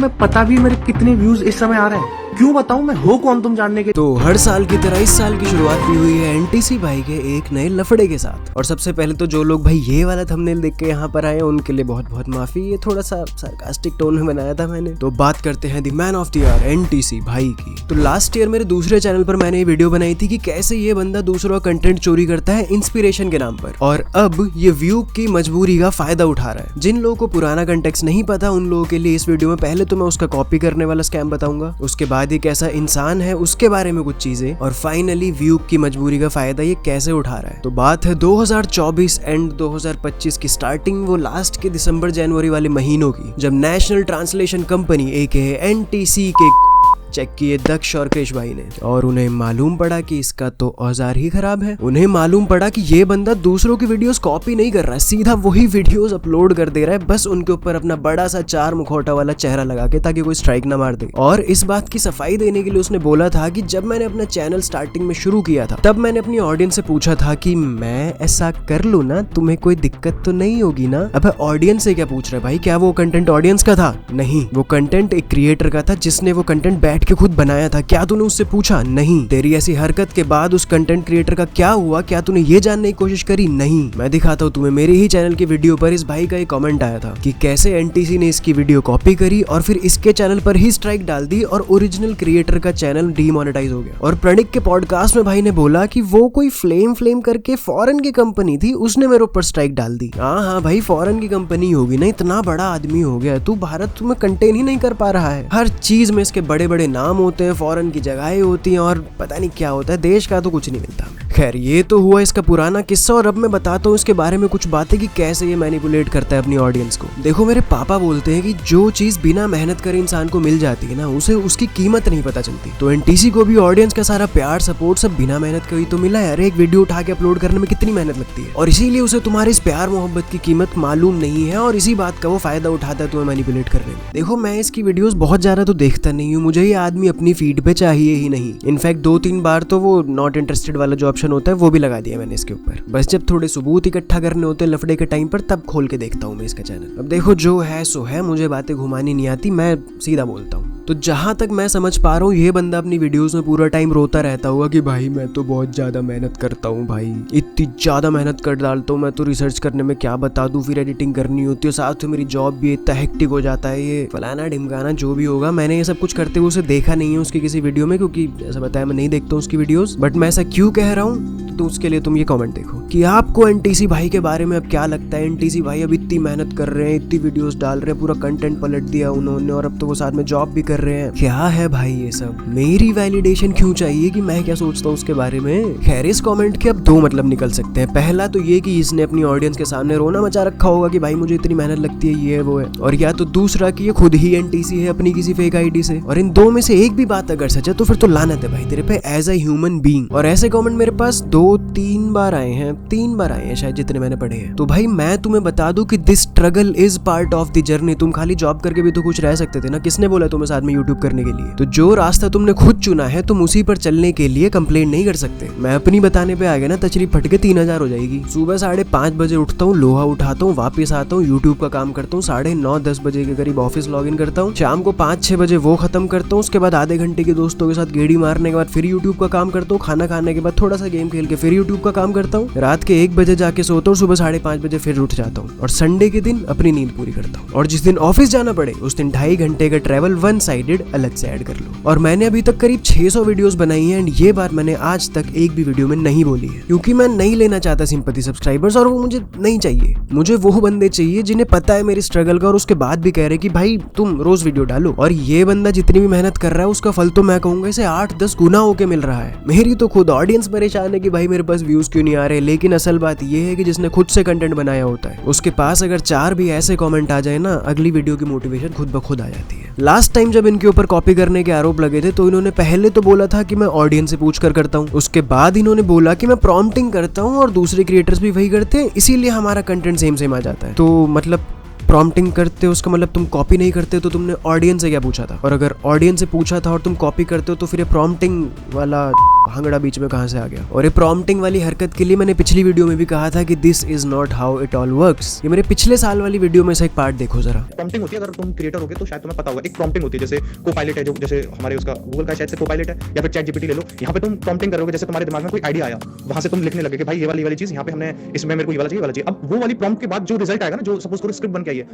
तुम्हें पता भी मेरे कितने व्यूज इस समय आ रहे हैं? क्यों बताऊं मैं हो कौन तुम जानने के? तो हर साल की तरह इस साल की शुरुआत भी हुई है एनटीसी भाई के एक नए लफड़े के साथ। और सबसे पहले तो जो लोग भाई ये वाला थंबनेल देख के यहाँ पर आए उनके लिए बहुत बहुत माफी, ये थोड़ा सा सार्कास्टिक टोन में बनाया था मैंने। तो बात करते हैं the man of the year NTC भाई की। तो लास्ट ईयर मेरे दूसरे चैनल पर मैंने ये वीडियो बनाई थी कि कैसे ये बंदा दूसरों का कंटेंट चोरी करता है इंस्पिरेशन के नाम पर, और अब ये व्यू की मजबूरी का फायदा उठा रहा है। जिन लोगों को पुराना कंटेक्स्ट नहीं पता उन लोगों के लिए इस वीडियो में पहले तो मैं उसका कॉपी करने वाला स्कैम बताऊंगा, उसके बाद ये कैसा इंसान है उसके बारे में कुछ चीजें, और फाइनली व्यू की मजबूरी का फायदा ये कैसे उठा रहा है। तो बात है 2024 एंड 2025 की स्टार्टिंग, वो लास्ट के दिसंबर जनवरी वाले महीनों की, जब नेशनल ट्रांसलेशन कंपनी एके एनटीसी के चेक किए दक्ष और क्रिश भाई ने, और उन्हें मालूम पड़ा कि इसका तो औजार ही खराब है। उन्हें मालूम पड़ा कि ये बंदा दूसरों की वीडियोस कॉपी नहीं कर रहा है, सीधा वही वीडियोस अपलोड कर दे रहा है, बस उनके ऊपर अपना बड़ा सा 4 मुखौटा वाला चेहरा लगा के, ताकि कोई स्ट्राइक ना मार दे। और इस बात की सफाई देने के लिए उसने बोला था कि जब मैंने अपना चैनल स्टार्टिंग में शुरू किया था तब मैंने अपनी ऑडियंस से पूछा था कि मैं ऐसा कर लूं ना, तुम्हें कोई दिक्कत तो नहीं होगी ना। अब ऑडियंस से क्या पूछ रहा है भाई? क्या वो कंटेंट ऑडियंस का था? नहीं, वो कंटेंट एक क्रिएटर का था जिसने वो कंटेंट बैठ के खुद बनाया था। क्या तूने उससे पूछा? नहीं। तेरी ऐसी हरकत के बाद उस कंटेंट क्रिएटर का क्या हुआ? क्या तूने ये जानने की कोशिश करी? नहीं। मैं दिखाता हूँ तुम्हें, मेरे ही चैनल की वीडियो पर इस भाई का एक कमेंट आया था कि कैसे एनटीसी ने इसकी वीडियो कॉपी करी और फिर इसके चैनल पर ही स्ट्राइक डाल दी और ओरिजिनल क्रिएटर का चैनल डीमोनेटाइज हो गया। और प्रणिक के पॉडकास्ट में भाई ने बोला कि वो कोई फ्लेम करके फॉरेन की कंपनी थी, उसने मेरे ऊपर स्ट्राइक डाल दी। हाँ भाई, फॉरेन की कंपनी होगी ना, इतना बड़ा आदमी हो गया तू, भारत में कंटेन ही नहीं कर पा रहा है। हर चीज में इसके बड़े बड़े नाम होते हैं, फॉरेन की जगहें होती हैं और पता नहीं क्या होता है, देश का तो कुछ नहीं मिलता। खैर, ये तो हुआ इसका पुराना किस्सा, और अब मैं बताता हूँ इसके बारे में कुछ बातें कि कैसे ये मैनिपुलेट करता है अपनी ऑडियंस को। देखो, मेरे पापा बोलते हैं कि जो चीज बिना मेहनत करे इंसान को मिल जाती है ना, उसे उसकी कीमत नहीं पता चलती। तो एनटीसी को भी ऑडियंस का सारा प्यार सपोर्ट सब बिना मेहनत का ही तो मिला है। अरे एक वीडियो उठा के अपलोड करने में कितनी मेहनत लगती है, और इसीलिए उसे तुम्हारे इस प्यार मोहब्बत की कीमत मालूम नहीं है, और इसी बात का वो फायदा उठाता है तुम्हें मैनिपुलेट करने में। देखो, मैं इसकी वीडियोस बहुत ज्यादा तो देखता नहीं हूँ, मुझे ये आदमी अपनी फीड पे चाहिए ही नहीं। इनफैक्ट 2-3 बार तो वो नॉट इंटरेस्टेड वाला जो ऑप्शन होता है वो भी लगा दिया मैंने इसके ऊपर। बस जब थोड़े सबूत इकट्ठा करने होते हैं लफड़े के टाइम पर, तब खोल के देखता हूँ मैं इसका चैनल। अब देखो, जो है सो है, मुझे बातें घुमानी नहीं आती, मैं सीधा बोलता हूँ। तो जहां तक मैं समझ पा रहा हूँ, ये बंदा अपनी वीडियोस में पूरा टाइम रोता रहता होगा कि भाई मैं तो बहुत ज्यादा मेहनत करता हूँ, भाई इतनी ज्यादा मेहनत कर डालता हूँ मैं तो, रिसर्च करने में क्या बता दूं, फिर एडिटिंग करनी होती है, साथ में मेरी जॉब भी इतना हेक्टिक हो जाता है, ये फलाना ढिमकाना जो भी होगा। मैंने ये सब कुछ करते हुए उसे देखा नहीं है उसकी किसी वीडियो में, क्योंकि जैसा बताया मैं नहीं देखता हूँ उसकी वीडियोस। बट मैं ऐसा क्यों कह रहा हूँ तो उसके लिए तुम ये कमेंट देखो कि आपको एनटीसी भाई के बारे में अब क्या लगता है। एनटीसी भाई अब इतनी मेहनत कर रहे हैं, इतनी वीडियोस डाल रहे हैं, पूरा कंटेंट पलट दिया उन्होंने, और अब तो वो साथ में जॉब भी कर रहे हैं। क्या है भाई ये सब? मेरी वैलिडेशन क्यों चाहिए कि मैं क्या सोचता हूँ उसके बारे में? खैर, इस कमेंट के अब 2 मतलब निकल सकते हैं। पहला तो ये कि इसने अपनी ऑडियंस के सामने रोना मचा रखा होगा कि भाई मुझे इतनी मेहनत लगती है, ये है वो है। और या तो दूसरा कि ये खुद ही एनटीसी है अपनी किसी फेक आईडी से। और इन 2 में से एक भी बात अगर सच है तो फिर तो लानत है भाई तेरे पे एज अ ह्यूमन बीइंग। और ऐसे कमेंट मेरे पास 2-3 बार आए हैं, 3 बार आए हैं शायद जितने मैंने पढ़े हैं। तो भाई मैं तुम्हें बता दूं कि this struggle is part of the journey. तुम खाली जॉब करके भी तो कुछ रह सकते थे ना, किसने बोला तुम्हें साथ में यूट्यूब करने के लिए? तो जो रास्ता तुमने खुद चुना है तुम उसी पर चलने के लिए कंप्लेंट नहीं कर सकते। मैं अपनी बताने पे आ गया ना, तचरी फट के 3000 हो जाएगी। सुबह 5:30 बजे उठता हूँ, लोहा उठाता हूँ, वापस आता हूँ, यूट्यूब का काम करता हूँ, 9:30-10 बजे के करीब ऑफिस लॉग इन करता हूँ, शाम को 5-6 बजे वो खत्म करता हूँ, उसके बाद आधे घंटे के दोस्तों के साथ गेड़ी मारने के बाद फिर यूट्यूब का काम करता हूँ, खाना खाने के बाद थोड़ा सा गेम खेल के फिर यूट्यूब का काम करता हूँ, रात के 1 बजे जाके सोता हूँ, सुबह 5:30 बजे फिर उठ जाता हूँ, और संडे के दिन अपनी नींद पूरी करता हूँ। और जिस दिन ऑफिस जाना पड़े उस दिन 2.5 घंटे का ट्रैवल 1 साइडेड अलग से ऐड कर लो। और मैंने अभी तक करीब 600 वीडियोस बनाई हैं, एंड ये बात मैंने आज तक एक भी वीडियो में नहीं बोली है, क्योंकि मैं नहीं लेना चाहता सिंपैथी सब्सक्राइबर्स, और वो मुझे नहीं चाहिए। मुझे वो बंदे चाहिए जिन्हें पता है मेरी स्ट्रगल का, और उसके बाद भी कह रहे कि भाई तुम रोज वीडियो डालो। और ये बंदा जितनी भी मेहनत कर रहा है उसका फल तो मैं कहूंगा इसे 8-10 गुना होके मिल रहा है। मेरी तो खुद ऑडियंस परेशान है कि भाई मेरे पास व्यूज क्यों नहीं आ रहे, लेकिन असल बात ये है कि जिसने खुद से कंटेंट बनाया होता है उसके पास अगर 4 भी ऐसे कमेंट आ जाए ना, अगली वीडियो की मोटिवेशन खुद ब खुद आ जाती है। लास्ट टाइम जब इनके ऊपर कॉपी करने के आरोप लगे थे तो इन्होंने पहले तो बोला था कि मैं ऑडियंस से पूछ कर करता हूँ, उसके बाद इन्होंने बोला कि मैं प्रॉम्प्टिंग करता हूँ और दूसरे क्रिएटर्स भी वही करते हैं, इसीलिए हमारा कंटेंट सेम आ जाता है। तो मतलब प्रॉम्प्टिंग करते हो उसका मतलब तुम कॉपी नहीं करते, तो तुमने ऑडियंस से क्या पूछा था? और अगर ऑडियंस से पूछा था और तुम कॉपी करते हो तो फिर ये प्रॉम्प्टिंग वाला भांगड़ा बीच में कहाँ से आ गया। और ये प्रॉम्प्टिंग वाली हरकत के लिए मैंने पिछली वीडियो में भी कहा था कि this is not how it all works. ये मेरे पिछले साल वाली वीडियो में से एक पार्ट देखो जरा। प्रॉम्प्टिंग होती है, अगर तुम क्रिएटर होगे तो शायद तुम्हें पता होगा, एक प्रॉम्प्टिंग होती है, जैसे कोपायलट है, जो जैसे हमारे उसका गूगल का शायद से कोपायलट है, या फिर चैट जीपीटी ले लो। यहाँ पे तुम प्रॉम्प्टिंग करोगे, जैसे तुम्हारे दिमाग में कोई आइडिया आया, वहां से तुम लिखने लगे कि भाई ये वाली चीज यहाँ पे हमने इसमें मेरे को ये वाला चाहिए। अब वो वाली प्रॉम्प्ट के बाद जो रिजल्ट आएगा ना, जो सपोज करो स्क्रिप्ट बन के आई है,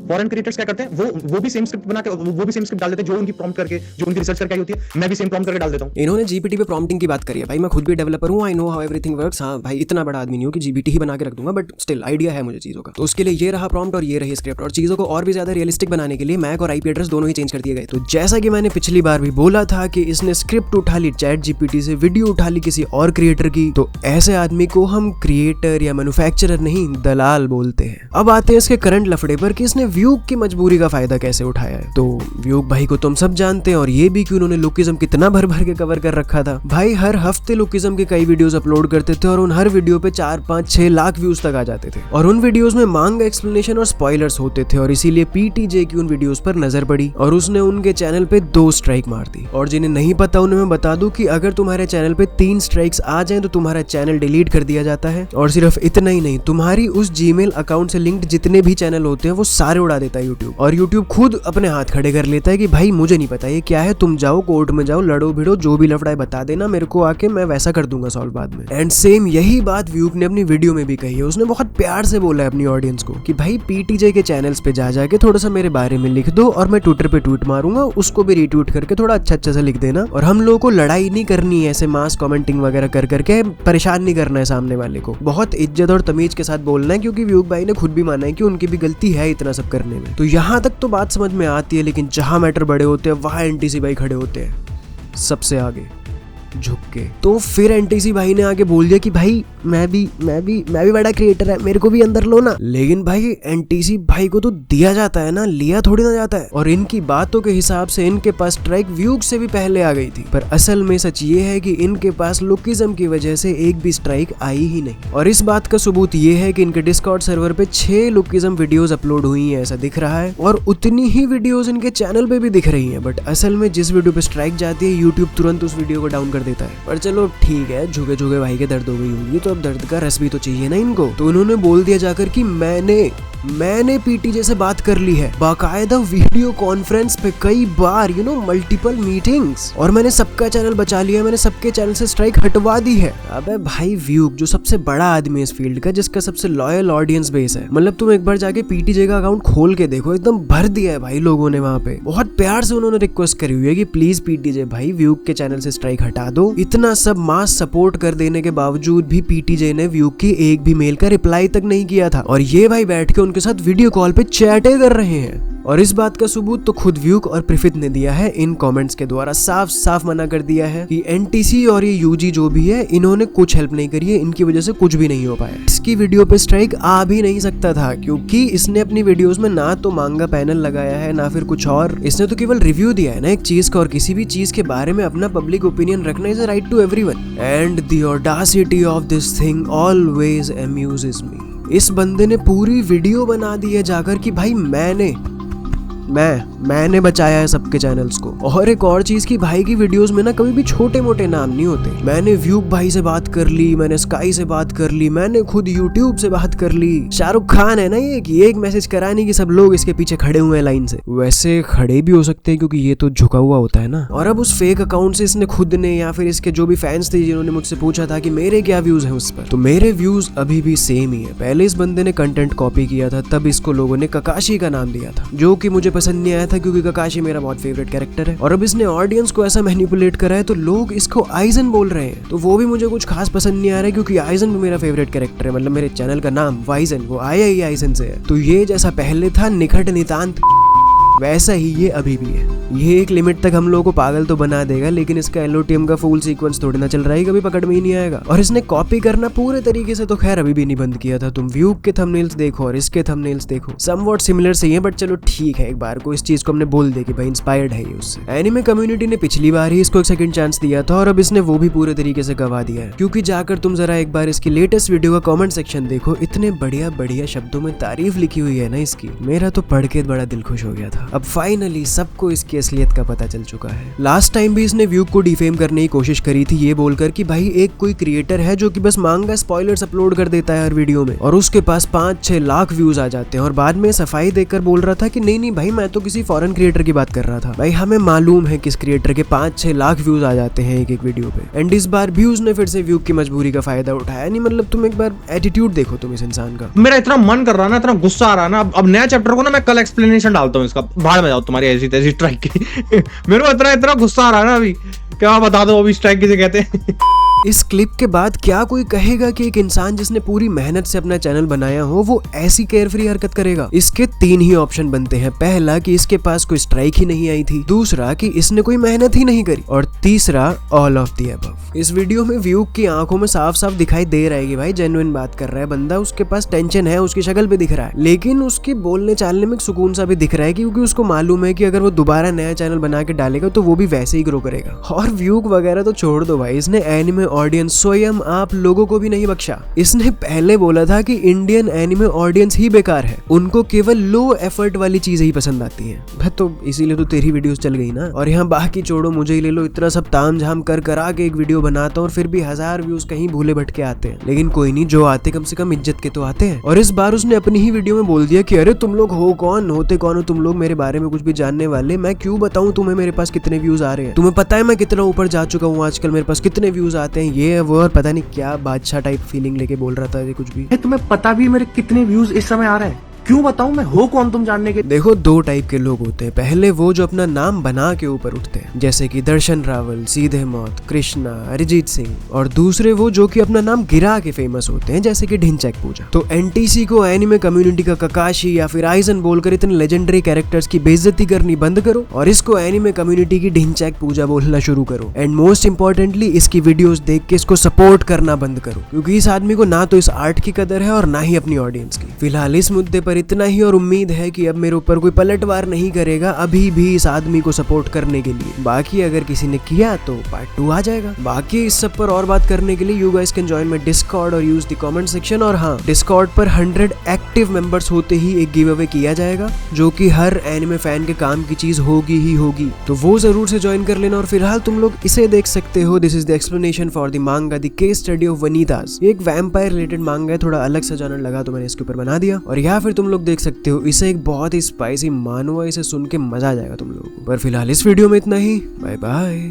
फॉरेन क्रिएटर्स क्या करते हैं, वो भी सेम स्क्रिप्ट बना के वो भी सेम स्क्रिप्ट डाल देते हैं, जो उनकी प्रॉम्प्ट करके, जो उनकी रिसर्च करके आई होती है, मैं भी सेम प्रॉम्प्ट करके डाल देता हूं। इन्होंने जीपीटी पे प्रॉम्प्टिंग की बात करी है। भाई मैं खुद भी डेवलपर हूं, I know how everything works. हाँ भाई, इतना बड़ा आदमी नहीं हूं कि जीपीटी ही बना के रख दूंगा, बट स्टिल आइडिया है मुझे चीजों का। तो उसके लिए ये रहा प्रॉम्प्ट और ये रही स्क्रिप्ट, और चीजों को और भी ज्यादा रियलिस्टिक बनाने के लिए मैक और आईपी एड्रेस दोनों ही चेंज कर दिए गए। तो जैसा कि मैंने पिछली बार भी बोला था कि इसने स्क्रिप्ट उठा ली चैट जीपीटी से, वीडियो उठा ली किसी और क्रिएटर की, तो ऐसे आदमी को हम क्रिएटर या मैन्युफैक्चरर नहीं, दलाल बोलते हैं। अब आते हैं इसके करंट लफड़े पर कि इसने व्यूग की मजबूरी का फायदा कैसे उठाया है। तो व्यूग भाई को तुम सब जानते हैं, और ये भी कि उन्होंने लुकिज्म कितना भर भर के कवर कर रखा था। भाई हर हफ्ते लुकिज्म के कई वीडियोस अपलोड करते थे, और उन हर वीडियो पे 4, 5, 6 लाख व्यूज तक आ जाते थे, और उन वीडियोस में मांगा एक्सप्लेनेशन और स्पॉयलर्स होते थे, और इसीलिए पीटीजे की उन वीडियोस पर नजर पड़ी और उसने उनके चैनल पे 2 स्ट्राइक मार दी। और जिन्हें नहीं पता उन्हें मैं बता दूं कि अगर तुम्हारे चैनल पे 3 स्ट्राइक्स आ जाएं तो तुम्हारा चैनल डिलीट कर दिया जाता है। और सिर्फ इतना ही नहीं, तुम्हारी उस जीमेल अकाउंट से लिंक्ड जितने भी चैनल होते हैं वो सारे उड़ा देता है यूट्यूब। और यूट्यूब खुद अपने हाथ खड़े कर लेता है कि भाई मुझे नहीं पता ये क्या है, तुम जाओ कोर्ट में जाओ, लड़ो भिड़ो, जो भी लफड़ा है बता देना मेरे को आके, मैं वैसा कर दूंगा सॉल्व बाद में। एंड सेम यही बात व्यूग ने अपनी वीडियो में भी कही है। उसने बहुत प्यार से बोला है अपनी ऑडियंस को कि भाई पीटीजे के चैनल्स पे जा जाके थोड़ा सा मेरे बारे में लिख दो, और मैं ट्विटर पे ट्वीट मारूंगा, उसको भी रीट्वीट करके थोड़ा अच्छा सा लिख देना। और हम लोगों को लड़ाई नहीं करनी है ऐसे मास कमेंटिंग वगैरह कर करके, परेशान नहीं करना है सामने वाले को, बहुत इज्जत और तमीज के साथ बोलना है, क्योंकि व्यूग भाई ने खुद भी माना है कि उनकी भी गलती है इतना सब करने में। तो यहाँ तक तो बात समझ में आती है, लेकिन जहां मैटर बड़े होते हैं वहां एनटीसी भाई खड़े होते हैं सबसे आगे झुक के। तो फिर एनटीसी भाई ने आके बोल दिया कि भाई मैं भी बड़ा क्रिएटर है, मेरे को भी अंदर लो ना। लेकिन भाई एनटीसी भाई को तो दिया जाता है ना, लिया थोड़ी ना जाता है। और इनकी बातों के हिसाब से इनके पास स्ट्राइक व्यूग से भी पहले आ गई थी, पर असल में सच ये है कि इनके पास लुकिज्म की वजह से एक भी स्ट्राइक आई ही नहीं। और इस बात का सबूत ये है कि इनके डिस्कॉर्ड सर्वर पे 6 लुकिज्म वीडियोस अपलोड हुई हैं ऐसा दिख रहा है, और उतनी ही वीडियोस इनके चैनल पे भी दिख रही हैं। बट असल में जिस वीडियो पे स्ट्राइक जाती है यूट्यूब तुरंत उस वीडियो को डाउन कर देता है। पर चलो ठीक है, झुके झुके भाई के दर्द हो गई होगी, तो अब दर्द का रस भी तो चाहिए ना इनको। तो उन्होंने बोल दिया जाकर कि मैंने पीटीजे से बात कर ली है, बाकायदा वीडियो कॉन्फ्रेंस पे कई बार, मल्टीपल मीटिंग्स, और मैंने सबका चैनल बचा लिया, मैंने सबके चैनल से स्ट्राइक हटवा दी है। अबे भाई व्यूग जो सबसे बड़ा आदमी है इस फील्ड का, जिसका सबसे लॉयल ऑडियंस बेस है, मतलब तुम एक बार जाके पीटीजे का अकाउंट खोल के देखो, एकदम भर दिया है भाई लोगों ने वहां पे। बहुत प्यार से उन्होंने रिक्वेस्ट करी हुई है कि प्लीज पीटीजे भाई व्यूग के चैनल से स्ट्राइक हटा दो। इतना सब मास सपोर्ट कर देने के बावजूद भी पीटीजे ने व्यूग की एक भी मेल का रिप्लाई तक नहीं किया था, और ये भाई बैठ के उनके साथ वीडियो कॉल पे चैटे कर रहे हैं। और इस बात का सबूत तो खुद व्यूग और प्रिफित ने दिया है इन कमेंट्स के द्वारा। साफ साफ मना कर दिया है कि एनटीसी और ये यूजी जो भी है, इन्होंने कुछ हेल्प नहीं करी है, इनकी वजह से कुछ भी नहीं हो पाया। इसकी वीडियो पे स्ट्राइक आ भी नहीं सकता था, क्योंकि इसने अपनी वीडियोस में ना तो मांगा पैनल लगाया है ना फिर कुछ और, इसने तो केवल रिव्यू दिया है ना एक चीज का, और किसी भी चीज के बारे में अपना पब्लिक ओपिनियन रखना is a right to everyone. And the audacity of this thing always amuses me. इस बंदे ने पूरी वीडियो बना दी है जाकर कि भाई मैंने बचाया है सबके चैनल्स को। और एक और चीज की भाई की वीडियोस में ना कभी भी छोटे मोटे नाम नहीं होते। मैंने व्यूग भाई से बात कर ली, मैंने स्काई से बात कर ली, मैंने खुद यूट्यूब से बात कर ली। शाहरुख खान है ना ये, कि एक मैसेज करा नहीं कि सब लोग इसके पीछे खड़े हुए हैं लाइन से। वैसे खड़े भी हो सकते हैं क्योंकि ये तो झुका हुआ होता है ना। और अब उस फेक अकाउंट से इसने खुद ने या फिर इसके जो भी फैंस थे जिन्होंने मुझसे पूछा था कि मेरे क्या व्यूज है उस पर, तो मेरे व्यूज अभी भी सेम ही है। पहले इस बंदे ने कंटेंट कॉपी किया था, तब इसको लोगों ने ककाशी का नाम दिया था, जो कि मुझे पसंद नहीं आया था क्योंकि ककाशी मेरा बहुत फेवरेट कैरेक्टर है। और अब इसने ऑडियंस को ऐसा मैनिपुलेट करा है तो लोग इसको आइजन बोल रहे हैं, तो वो भी मुझे कुछ खास पसंद नहीं आ रहा है, क्योंकि आइजन भी मेरा फेवरेट कैरेक्टर है। मतलब मेरे चैनल का नाम वाइजन, वो आया ही आइजन से है। तो ये जैसा पहले था निखट नितांत, वैसा ही ये अभी भी है। ये एक लिमिट तक हम लोगों को पागल तो बना देगा, लेकिन इसका एलओटीएम का फुल सीक्वेंस थोड़ी ना चल रहा है, कभी पकड़ में ही नहीं आएगा। और इसने कॉपी करना पूरे तरीके से तो खैर अभी भी नहीं बंद किया था। तुम व्यूग के थंबनेल्स देखो और इसके थंबनेल्स देखो, समवॉट सिमिलर से ही है, बट चलो ठीक है, एक बार को इस चीज को हमने बोल दिया कि भाई इंस्पायर्ड है ये उससे। एनिमे कम्युनिटी ने पिछली बार ही इसको एक सेकंड चांस दिया था और अब इसने वो भी पूरे तरीके से गवा दिया है। क्योंकि जाकर तुम जरा एक बार इसकी लेटेस्ट वीडियो का कमेंट सेक्शन देखो, इतने बढ़िया बढ़िया शब्दों में तारीफ लिखी हुई है ना इसकी, मेरा तो पढ़ के बड़ा दिल खुश हो गया था। था। अब फाइनली सबको इसकी असलियत का पता चल चुका है। लास्ट टाइम भी इसने व्यूग को डिफेम करने की कोशिश करी थी, ये बोलकर कि भाई एक कोई क्रिएटर है जो कि बस मांगा स्पॉयलर्स अपलोड कर देता है हर वीडियो में और उसके पास 5-6 लाख व्यूज आ जाते हैं, और बाद में सफाई देकर बोल रहा था कि नहीं भाई मैं तो किसी फॉरेन क्रिएटर की बात कर रहा था। भाई हमें मालूम है किस क्रिएटर के 5-6 लाख व्यूज आ जाते हैं एक वीडियो पे। एंड इस बार भी उसने फिर से व्यूग की मजबूरी का फायदा उठाया। नहीं मतलब तुम एक बार एटीट्यूड देखो तुम इस इंसान का। मेरा इतना मन कर रहा है ना, इतना गुस्सा आ रहा है ना, अब नया चैप्टर को ना मैं कल एक्सप्लेनेशन डालता हूँ इसका, भाड़ में जाओ तुम्हारी ऐसी तैसी स्ट्राइक की। मेरे को इतना गुस्सा आ रहा है ना अभी, क्या बता दो अभी स्ट्राइक किसे कहते हैं। इस क्लिप के बाद क्या कोई कहेगा कि एक इंसान जिसने पूरी मेहनत से अपना चैनल बनाया हो वो ऐसी केयरफ्री हरकत करेगा? इसके 3 ही ऑप्शन बनते हैं। पहला कि इसके पास कोई स्ट्राइक ही नहीं आई थी, दूसरा कि इसने कोई मेहनत ही नहीं करी, और तीसरा ऑल ऑफ द अबव। इस वीडियो में व्यूग की आंखों में साफ साफ दिखाई दे रहा है कि भाई जेन्युइन बात कर रहा है बंदा, उसके पास टेंशन है, उसकी शक्ल पे दिख रहा है, लेकिन उसके बोलने चालने में सुकून सा भी दिख रहा है क्योंकि उसको मालूम है कि अगर वो दोबारा नया चैनल बना के डालेगा तो वो भी वैसे ही ग्रो करेगा। और व्यूग वगैरह तो छोड़ दो भाई, इसने एनिमे ऑडियंस स्वयं आप लोगों को भी नहीं बख्शा। इसने पहले बोला था कि इंडियन एनिमे ऑडियंस ही बेकार है, उनको केवल लो एफर्ट वाली चीजें ही पसंद आती हैं। तो इसीलिए तो तेरी वीडियोस चल गई ना। और यहाँ बाकी छोड़ो, मुझे ही ले लो, इतना सब ताम झाम कर करा के एक वीडियो बनाता हूँ और फिर भी 1000 व्यूज कहीं भूले भटके आते हैं, लेकिन कोई नहीं, जो आते कम से कम इज्जत के तो आते हैं। और इस बार उसने अपनी ही वीडियो में बोल दिया कि अरे तुम लोग हो कौन, होते कौन हो तुम लोग मेरे बारे में कुछ भी जानने वाले, मैं क्यों बताऊं तुम्हें मेरे पास कितने व्यूज आ रहे हैं, तुम्हें पता है मैं कितना ऊपर जा चुका हूँ आजकल, मेरे पास कितने व्यूज आते हैं, ये वो, और पता नहीं क्या बादशाह टाइप फीलिंग लेके बोल रहा था ये कुछ भी। तुम्हें पता भी मेरे कितने व्यूज इस समय आ रहे हैं, क्यों बताऊं मैं हो कौन तुम जानने के। देखो 2 टाइप के लोग होते हैं। पहले वो जो अपना नाम बना के ऊपर उठते हैं, जैसे कि दर्शन रावल, सीधे मौत, कृष्णा, अरिजीत सिंह, और दूसरे वो जो कि अपना नाम गिरा के फेमस होते हैं, जैसे कि ढिंचैक पूजा। तो एनटीसी को एनिमे कम्युनिटी का ककाशी या फिर आइजन बोलकर इतने लेजेंडरी कैरेक्टर्स की बेइज्जती करनी बंद करो और इसको एनिमे कम्युनिटी की ढिंचैक पूजा बोलना शुरू करो। एंड मोस्ट इंपॉर्टेंटली इसकी वीडियोस देख के इसको सपोर्ट करना बंद करो, क्योंकि इस आदमी को ना तो इस आर्ट की कदर है और ना ही अपनी ऑडियंस की। फिलहाल इस मुद्दे पर इतना ही, और उम्मीद है कि अब मेरे ऊपर कोई पलटवार नहीं करेगा अभी भी इस आदमी को सपोर्ट करने के लिए। बाकी अगर किसी ने किया तो पार्ट 2 आ जाएगा। बाकी इस सब पर और बात करने के लिए you guys can join my Discord और यूज द कमेंट सेक्शन। और हाँ, डिस्कॉर्ड पर 100 एक्टिव मेंबर्स होते ही एक गिव अवे किया जाएगा, जो कि हर एनिमे फैन के काम की चीज होगी ही होगी, तो वो जरूर से ज्वाइन कर लेना। और फिलहाल तुम लोग इसे देख सकते हो, this is the explanation for the manga, the case study of Vanitas. ये एक वैम्पायर रिलेटेड मांगा है, थोड़ा अलग सा जॉनर लगा तो मैंने इसके ऊपर बना दिया। और या फिर तुम लोग देख सकते हो, इसे एक बहुत ही स्पाइसी मानो, इसे सुन के मजा आ जाएगा तुम लोगों को। पर फिलहाल इस वीडियो में इतना ही, बाय बाय।